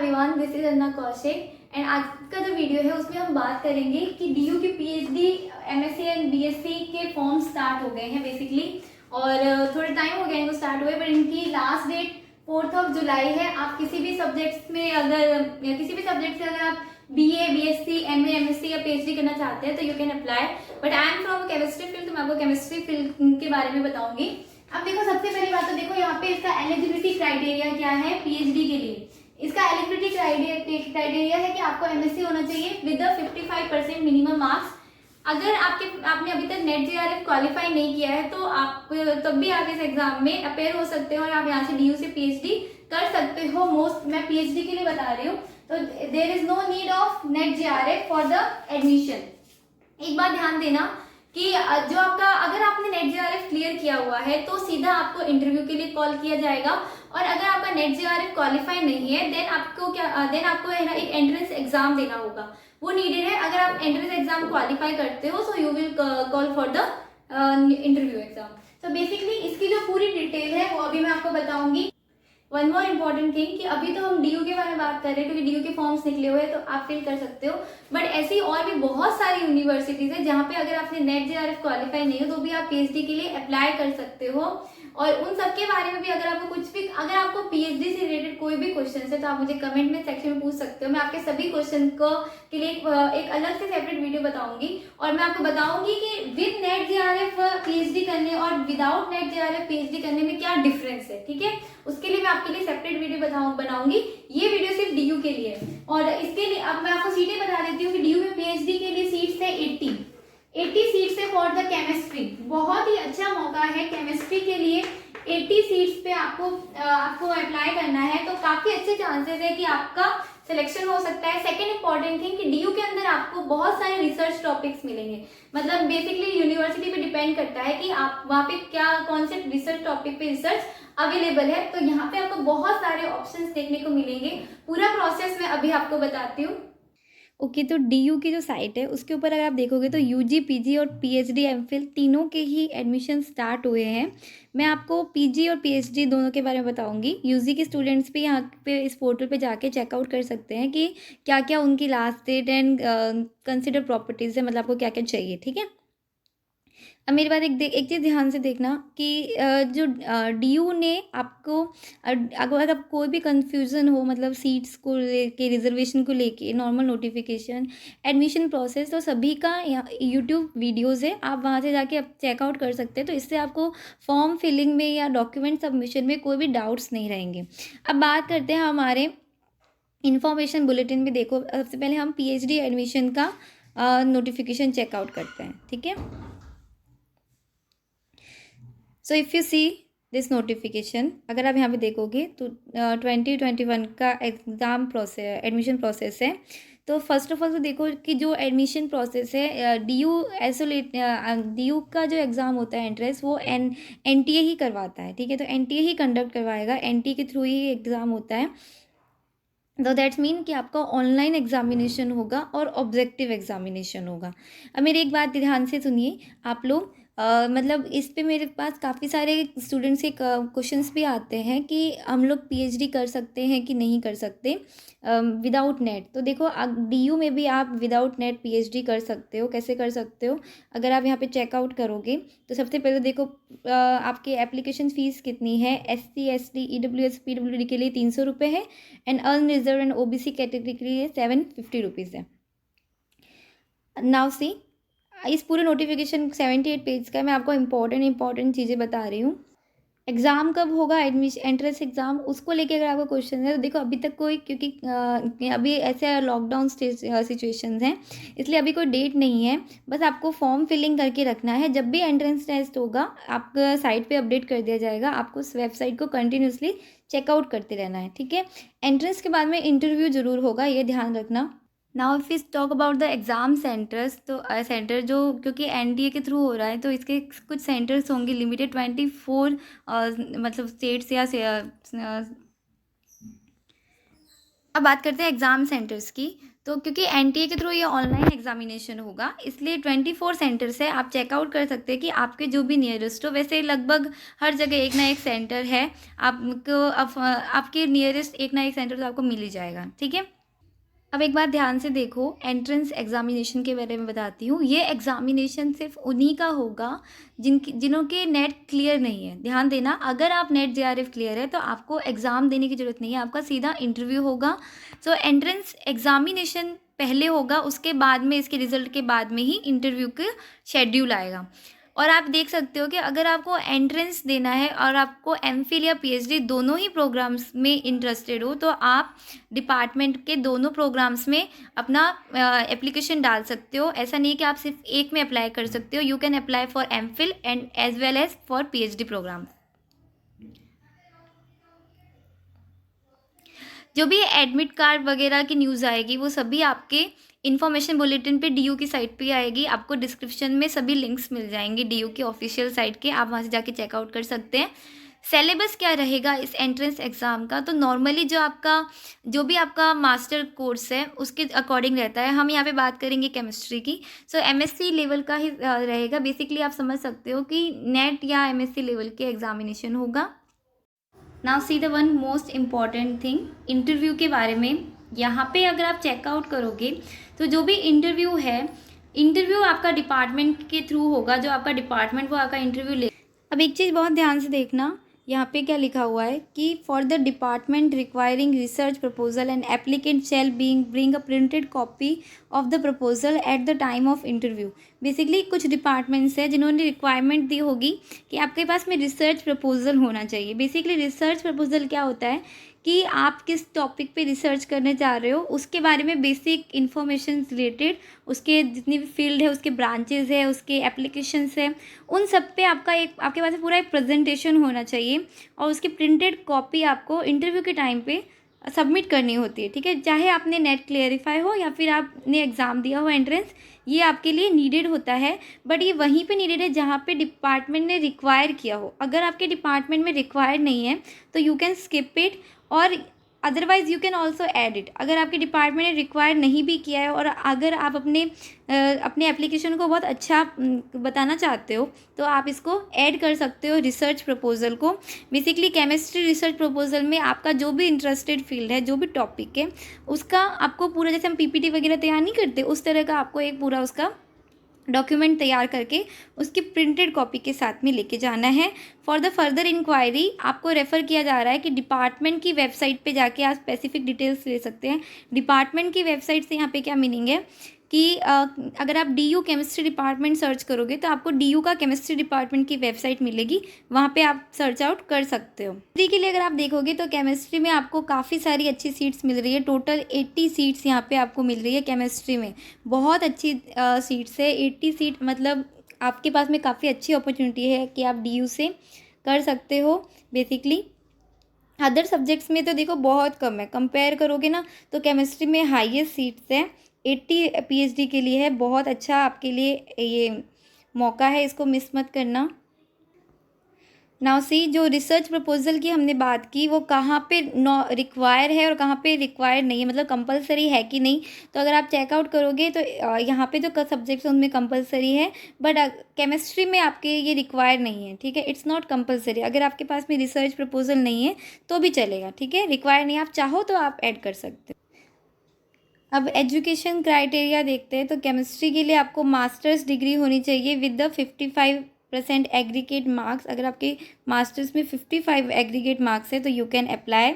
Everyone, this is Anna Kaushik and आज का जो वीडियो है उसमें हम बात करेंगे कि डीयू की पीएचडी, एमएससी एंड बीएससी के फॉर्म स्टार्ट हो गए हैं बेसिकली। और थोड़ा टाइम हो गया इनको स्टार्ट हुए, पर इनकी लास्ट डेट 4 जुलाई है। आप किसी भी सब्जेक्ट्स में किसी भी सब्जेक्ट से अगर आप बीए, बीएससी, एमए, एमएससी या पीएचडी करना चाहते हैं तो you can apply. But I am from chemistry field, तो मैं आपको केमिस्ट्री फील्ड के बारे में बताऊंगी। अब देखो, सबसे पहली बात तो देखो यहाँ पे इसका एलिजिबिलिटी क्राइटेरिया क्या है पीएचडी के लिए। इसका एलिजिबिलिटी क्राइटेरिया है कि आपको एमएससी होना चाहिए विद 55% मिनिमम मार्क्स। अगर आपने अभी तक नेट जेआरएफ क्वालिफाई नहीं किया है तो आप तब भी आप इस एग्जाम में अपेयर हो सकते हो और आप यहाँ से डीयू से पीएचडी कर सकते हो। मैं पीएचडी के लिए बता रही हूँ, तो there is no need of NET JRF for the admission. एक बात ध्यान देना कि जो अगर आपने नेट जेआरएफ क्लियर किया हुआ है तो सीधा आपको इंटरव्यू के लिए कॉल किया जाएगा। और अगर आपका नेट जेआरएफ क्वालिफाई नहीं है देन आपको है ना एक एंट्रेंस एग्जाम देना होगा, वो नीडेड है। अगर आप एंट्रेंस एग्जाम क्वालिफाई करते हो so you will call for the interview exam. तो बेसिकली इसकी जो पूरी डिटेल है वो अभी मैं आपको बताऊंगी। वन मोर इम्पॉर्टेंट थिंग कि अभी तो हम डीयू के बारे में बात कर रहे हैं क्योंकि डीयू के फॉर्म्स निकले हुए हैं तो आप फिल कर सकते हो। बट ऐसी और भी बहुत सारी यूनिवर्सिटीज है जहाँ पे अगर आपने नेट जेआरएफ क्वालिफाई नहीं हो तो भी आप पीएचडी के लिए अप्लाई कर सकते हो। और उन सब के बारे में भी अगर आपको पीएचडी से रिलेटेड कोई भी क्वेश्चन है तो आप मुझे कमेंट में सेक्शन में पूछ सकते हो। मैं आपके सभी क्वेश्चन के लिए एक अलग से सेपरेट वीडियो बताऊंगी और मैं आपको बताऊंगी कि विद नेट जेआरएफ पीएचडी करने और विदाउट नेट जेआरएफ पीएचडी करने में क्या डिफरेंस है। ठीक है, उसके लिए मैं आपके लिए सेपरेट वीडियो बनाऊंगी। ये वीडियो सिर्फ डीयू के लिए है। और इसके लिए अब मैं आपको सीटें बता देती हूँ कि डीयू में पीएचडी के लिए सीट्स है 80 सीट्स है फॉर द केमिस्ट्री। बहुत ही अच्छा मौका है केमिस्ट्री के लिए। 80 सीट्स पे आपको अप्लाई करना है तो काफी अच्छे चांसेस है कि आपका सिलेक्शन हो सकता है। सेकेंड इंपॉर्टेंट थिंग कि डीयू के अंदर आपको बहुत सारे रिसर्च टॉपिक्स मिलेंगे। मतलब बेसिकली यूनिवर्सिटी पे डिपेंड करता है कि आप वहाँ पे कौन से रिसर्च टॉपिक पे रिसर्च अवेलेबल है। तो यहाँ पे आपको बहुत सारे ऑप्शंस देखने को मिलेंगे। पूरा प्रोसेस मैं अभी आपको बताती हूँ। ओके, तो डीयू की जो साइट है उसके ऊपर अगर आप देखोगे तो यूजी, पीजी और पीएचडी, एमफिल तीनों के ही एडमिशन स्टार्ट हुए हैं। मैं आपको पीजी और पीएचडी दोनों के बारे में बताऊंगी। यूजी के स्टूडेंट्स भी यहाँ पे इस पोर्टल पे जाके चेकआउट कर सकते हैं कि क्या क्या उनकी last date and consider properties है, मतलब आपको क्या क्या चाहिए। ठीक है, अब मेरी बात एक चीज़ ध्यान से देखना कि जो डीयू ने आपको अगर आप कोई भी कंफ्यूजन हो, मतलब सीट्स को लेके, रिजर्वेशन को लेके, नॉर्मल नोटिफिकेशन, एडमिशन प्रोसेस, तो सभी का यूट्यूब वीडियोस है, आप वहाँ से जाके आप चेकआउट कर सकते हैं। तो इससे आपको फॉर्म फिलिंग में या डॉक्यूमेंट सबमिशन में कोई भी डाउट्स नहीं रहेंगे। अब बात करते हैं हमारे इन्फॉर्मेशन बुलेटिन में। देखो, सबसे पहले हम पीएचडी एडमिशन का नोटिफिकेशन चेकआउट करते हैं। ठीक है, so if you see this notification, अगर आप यहाँ पे देखोगे तो 2021 का एग्ज़ाम प्रोसेस, एडमिशन प्रोसेस है। तो फर्स्ट ऑफ ऑल तो देखो कि जो एडमिशन प्रोसेस है डीयू का जो एग्ज़ाम होता है एंट्रेंस, वो एनटीए ही करवाता है। ठीक है, तो एनटीए ही कंडक्ट करवाएगा, एनटीए के थ्रू ही एग्ज़ाम होता है। तो दैट्स मीन कि आपका ऑनलाइन एग्जामिनेशन होगा और ऑब्जेक्टिव एग्जामिनेशन होगा। अब मेरी एक बात ध्यान से सुनिए आप लोग, मतलब इस पे मेरे पास काफ़ी सारे स्टूडेंट्स के क्वेश्चंस भी आते हैं कि हम लोग पीएचडी कर सकते हैं कि नहीं कर सकते विदाउट नेट। तो देखो, डीयू में भी आप विदाउट नेट पीएचडी कर सकते हो। कैसे कर सकते हो, अगर आप यहाँ पे चेकआउट करोगे तो सबसे पहले देखो आपकी एप्लीकेशन फ़ीस कितनी है। SC, ST, EWS, PWD के लिए 300 रुपये है and unreserve and OBC category के लिए 750 रुपीज़ है। नाउ सी, इस पूरे नोटिफिकेशन 78 पेज का मैं आपको इम्पॉर्टेंट चीज़ें बता रही हूँ। एग्ज़ाम कब होगा, एंट्रेंस एग्ज़ाम, उसको लेके अगर आपको क्वेश्चन है तो देखो अभी तक कोई, क्योंकि अभी ऐसे लॉकडाउन सिचुएशंस हैं इसलिए अभी कोई डेट नहीं है। बस आपको फॉर्म फिलिंग करके रखना है। जब भी एंट्रेंस टेस्ट होगा आपका साइट पे अपडेट कर दिया जाएगा। आपको उस वेबसाइट को कंटिन्यूसली चेकआउट करते रहना है। ठीक है, एंट्रेंस के बाद में इंटरव्यू ज़रूर होगा, ये ध्यान रखना। Now if we talk about the exam centres, तो सेंटर जो क्योंकि एनडीए के थ्रू हो रहा है तो इसके कुछ सेंटर्स होंगे लिमिटेड 24 मतलब स्टेट्स या अब बात करते हैं एग्ज़ाम सेंटर्स की। तो क्योंकि एनटीए के थ्रू ये ऑनलाइन एग्जामिनेशन होगा, इसलिए 24 सेंटर्स है। आप चेकआउट कर सकते हैं कि आपके जो भी नियरेस्ट हो। वैसे लगभग हर जगह एक ना एक सेंटर है, आपको आपके नियरेस्ट एक ना एक सेंटर तो आपको मिल ही जाएगा, ठीक है। अब एक बात ध्यान से देखो, एंट्रेंस एग्जामिनेशन के बारे में बताती हूँ। ये एग्जामिनेशन सिर्फ उन्हीं का होगा जिन्हों के नेट क्लियर नहीं है। ध्यान देना, अगर आप नेट जेआरएफ क्लियर है तो आपको एग्ज़ाम देने की ज़रूरत नहीं है, आपका सीधा इंटरव्यू होगा। सो एंट्रेंस एग्जामिनेशन पहले होगा, उसके बाद में इसके रिजल्ट के बाद में ही इंटरव्यू का शेड्यूल आएगा। और आप देख सकते हो कि अगर आपको एंट्रेंस देना है और आपको एमफिल या पीएचडी दोनों ही प्रोग्राम्स में इंटरेस्टेड हो, तो आप डिपार्टमेंट के दोनों प्रोग्राम्स में अपना एप्लीकेशन डाल सकते हो। ऐसा नहीं है कि आप सिर्फ एक में अप्लाई कर सकते हो। You can apply for MPhil and as well as for PhD programme. जो भी एडमिट कार्ड वगैरह की न्यूज़ आएगी वो सभी आपके इन्फॉर्मेशन बुलेटिन पे डीयू की साइट पे आएगी। आपको डिस्क्रिप्शन में सभी लिंक्स मिल जाएंगे डीयू के ऑफिशियल साइट के, आप वहाँ से जाके चेकआउट कर सकते हैं। सिलेबस क्या रहेगा इस एंट्रेंस एग्ज़ाम का, तो नॉर्मली जो भी आपका मास्टर कोर्स है उसके अकॉर्डिंग रहता है। हम यहाँ पे बात करेंगे केमिस्ट्री की। सो एमएससी लेवल का ही रहेगा। बेसिकली आप समझ सकते हो कि नेट या एमएससी लेवल के एग्जामिनेशन होगा। Now see the one most important thing, interview के बारे में। यहाँ पे अगर आप चेकआउट करोगे तो जो भी इंटरव्यू है, इंटरव्यू आपका डिपार्टमेंट के थ्रू होगा। जो आपका डिपार्टमेंट वो आपका इंटरव्यू ले। अब एक चीज़ बहुत ध्यान से देखना, यहाँ पे क्या लिखा हुआ है कि for the department requiring research proposal and applicant shall bring a printed copy of the proposal at the time of interview. Basically कुछ डिपार्टमेंट्स हैं जिन्होंने रिक्वायरमेंट दी होगी कि आपके पास में रिसर्च प्रपोजल होना चाहिए। बेसिकली रिसर्च प्रपोजल क्या होता है कि आप किस टॉपिक पे रिसर्च करने जा रहे हो, उसके बारे में बेसिक इन्फॉर्मेशन रिलेटेड, उसके जितनी भी फील्ड है, उसके ब्रांचेस है, उसके एप्लीकेशंस है, उन सब पे आपके पास पूरा एक प्रेजेंटेशन होना चाहिए और उसकी प्रिंटेड कॉपी आपको इंटरव्यू के टाइम पे सबमिट करनी होती है, ठीक है। चाहे आपने नेट क्लियरिफाई हो या फिर आपने एग्ज़ाम दिया हो एंट्रेंस, ये आपके लिए नीडेड होता है। बट ये वहीं पे नीडेड है जहाँ पे डिपार्टमेंट ने रिक्वायर किया हो। अगर आपके डिपार्टमेंट में रिक्वायर नहीं है तो यू कैन स्किप इट, और otherwise you can also add it. अगर आपके डिपार्टमेंट ने रिक्वायर नहीं भी किया है और अगर आप अपने एप्लीकेशन को बहुत अच्छा बताना चाहते हो तो आप इसको ऐड कर सकते हो रिसर्च प्रपोजल को। बेसिकली केमिस्ट्री रिसर्च प्रपोजल में आपका जो भी इंटरेस्टेड फील्ड है, जो भी टॉपिक है, उसका आपको पूरा, जैसे हम पीपीटी वगैरह तैयार नहीं करते, उस तरह का आपको एक पूरा उसका डॉक्यूमेंट तैयार करके उसकी प्रिंटेड कॉपी के साथ में लेके जाना है। फॉर द फर्दर इंक्वायरी आपको रेफ़र किया जा रहा है कि डिपार्टमेंट की वेबसाइट पे जाके आप स्पेसिफिक डिटेल्स ले सकते हैं। डिपार्टमेंट की वेबसाइट से यहाँ पे क्या मीनिंग है कि अगर आप डीयू केमिस्ट्री डिपार्टमेंट सर्च करोगे तो आपको डीयू का केमिस्ट्री डिपार्टमेंट की वेबसाइट मिलेगी, वहाँ पे आप सर्च आउट कर सकते हो। केमिस्ट्री के लिए अगर आप देखोगे तो केमिस्ट्री में आपको काफ़ी सारी अच्छी सीट्स मिल रही है। टोटल 80 सीट्स यहाँ पे आपको मिल रही है केमिस्ट्री में। बहुत अच्छी सीट्स है, 80 सीट, मतलब आपके पास में काफ़ी अच्छी अपॉर्चुनिटी है कि आप डीयू से कर सकते हो। बेसिकली अदर सब्जेक्ट्स में तो देखो बहुत कम है, कंपेयर करोगे ना तो केमिस्ट्री में हाईएस्ट सीट्स है। 80 पीएचडी के लिए है। बहुत अच्छा आपके लिए ये मौका है, इसको मिस मत करना। नाउ सी, जो रिसर्च प्रपोजल की हमने बात की वो कहाँ पे रिक्वायर है और कहाँ पे रिक्वायर नहीं है, मतलब कंपलसरी है कि नहीं। तो अगर आप चेकआउट करोगे तो यहाँ पे जो सब्जेक्ट्स हैं उनमें कंपलसरी है, बट केमिस्ट्री में आपके ये रिक्वायर नहीं है, ठीक है। It's not compulsory. अगर आपके पास में रिसर्च प्रपोजल नहीं है तो भी चलेगा, ठीक है। रिक्वायर नहीं, आप चाहो तो आप ऐड कर सकते हो। अब एजुकेशन क्राइटेरिया देखते हैं। तो केमिस्ट्री के लिए आपको मास्टर्स डिग्री होनी चाहिए विद द 55% एग्रीगेट मार्क्स। अगर आपके मास्टर्स में 55 एग्रीगेट मार्क्स है तो you can apply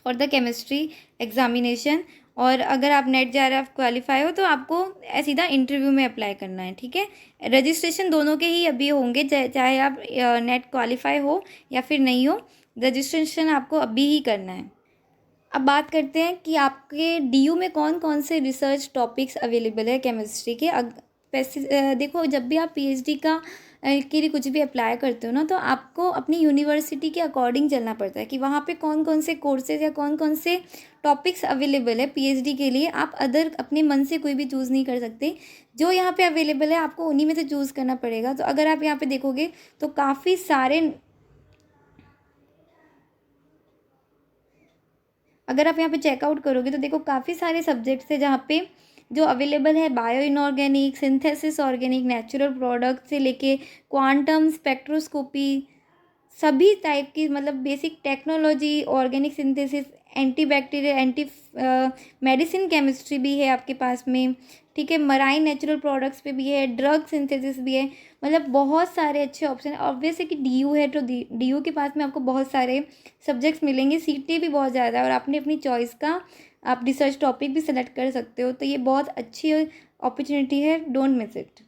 for the chemistry examination. और अगर आप नेट जेआरएफ क्वालिफाई हो तो आपको सीधा इंटरव्यू में अप्लाई करना है, ठीक है। रजिस्ट्रेशन दोनों के ही अभी होंगे, चाहे आप नेट क्वालिफाई हो या फिर नहीं हो, रजिस्ट्रेशन आपको अभी ही करना है। अब बात करते हैं कि आपके डीयू में कौन कौन से रिसर्च टॉपिक्स अवेलेबल है केमिस्ट्री के। देखो, जब भी आप पीएचडी के लिए कुछ भी अप्लाई करते हो ना, तो आपको अपनी यूनिवर्सिटी के अकॉर्डिंग चलना पड़ता है कि वहाँ पे कौन कौन से कोर्सेज या कौन कौन से टॉपिक्स अवेलेबल है पीएचडी के लिए। आप अदर अपने मन से कोई भी चूज़ नहीं कर सकते, जो यहाँ पे अवेलेबल है आपको उन्हीं में से चूज़ करना पड़ेगा। तो अगर आप यहाँ पे देखोगे तो काफ़ी सारे अगर आप यहाँ पे चेकआउट करोगे तो देखो काफ़ी सारे सब्जेक्ट्स है जहाँ पे जो अवेलेबल है, bio inorganic, synthesis organic, natural product से लेके क्वांटम, स्पेक्ट्रोस्कोपी, सभी टाइप की मतलब basic technology, organic synthesis, anti bacterial, anti medicine chemistry भी है आपके पास में, ठीक है। मराइन नेचुरल प्रोडक्ट्स पे भी है, ड्रग सिंथेसिस भी है, मतलब बहुत सारे अच्छे ऑप्शन है। ऑब्वियस है कि डीयू है तो डीयू के पास में आपको बहुत सारे सब्जेक्ट्स मिलेंगे, सीटें भी बहुत ज़्यादा है और आपने अपनी चॉइस का आप रिसर्च टॉपिक भी सिलेक्ट कर सकते हो। तो ये बहुत अच्छी अपॉर्चुनिटी है, डोंट मिस इट।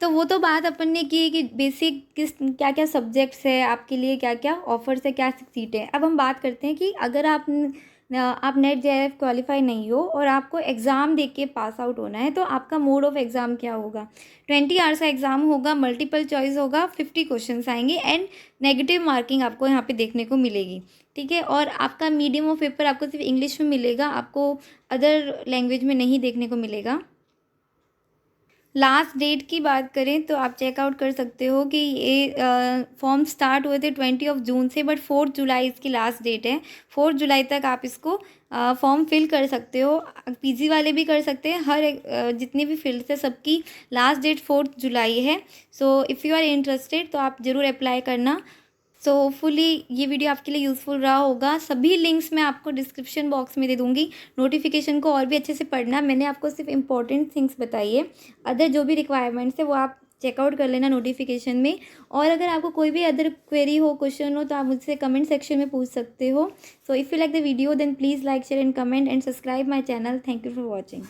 तो वो तो बात अपन ने की कि बेसिक किस क्या क्या सब्जेक्ट्स है आपके लिए, क्या क्या ऑफर्स है, क्या सीटें हैं। अब हम बात करते हैं कि अगर आप नेट जेआरएफ क्वालिफाई नहीं हो और आपको एग्ज़ाम दे के पास आउट होना है तो आपका मोड ऑफ एग्ज़ाम क्या होगा। 20 आवर्स का एग्ज़ाम होगा, मल्टीपल चॉइस होगा, 50 क्वेश्चंस आएंगे एंड नेगेटिव मार्किंग आपको यहाँ पे देखने को मिलेगी, ठीक है। और आपका मीडियम ऑफ पेपर आपको सिर्फ इंग्लिश में मिलेगा, आपको अदर लैंग्वेज में नहीं देखने को मिलेगा। लास्ट डेट की बात करें तो आप चेकआउट कर सकते हो कि ये फॉर्म स्टार्ट हुए थे 20 जून से, बट 4 जुलाई इसकी लास्ट डेट है। 4 जुलाई तक आप इसको फॉर्म फिल कर सकते हो। पीजी वाले भी कर सकते हैं, हर जितनी भी फील्ड है सबकी लास्ट डेट 4 जुलाई है। So if you are interested तो आप ज़रूर अप्लाई करना। सो होपफुली ये वीडियो आपके लिए यूज़फुल रहा होगा। सभी लिंक्स मैं आपको डिस्क्रिप्शन बॉक्स में दे दूँगी। नोटिफिकेशन को और भी अच्छे से पढ़ना, मैंने आपको सिर्फ इंपॉर्टेंट थिंग्स बताई है, अदर जो भी रिक्वायरमेंट्स है वो आप चेकआउट कर लेना नोटिफिकेशन में। और अगर आपको कोई भी अदर क्वेरी हो, क्वेश्चन हो तो आप मुझसे कमेंट सेक्शन में पूछ सकते हो। So if you like the video then please like, share and comment and subscribe my channel. Thank you for watching.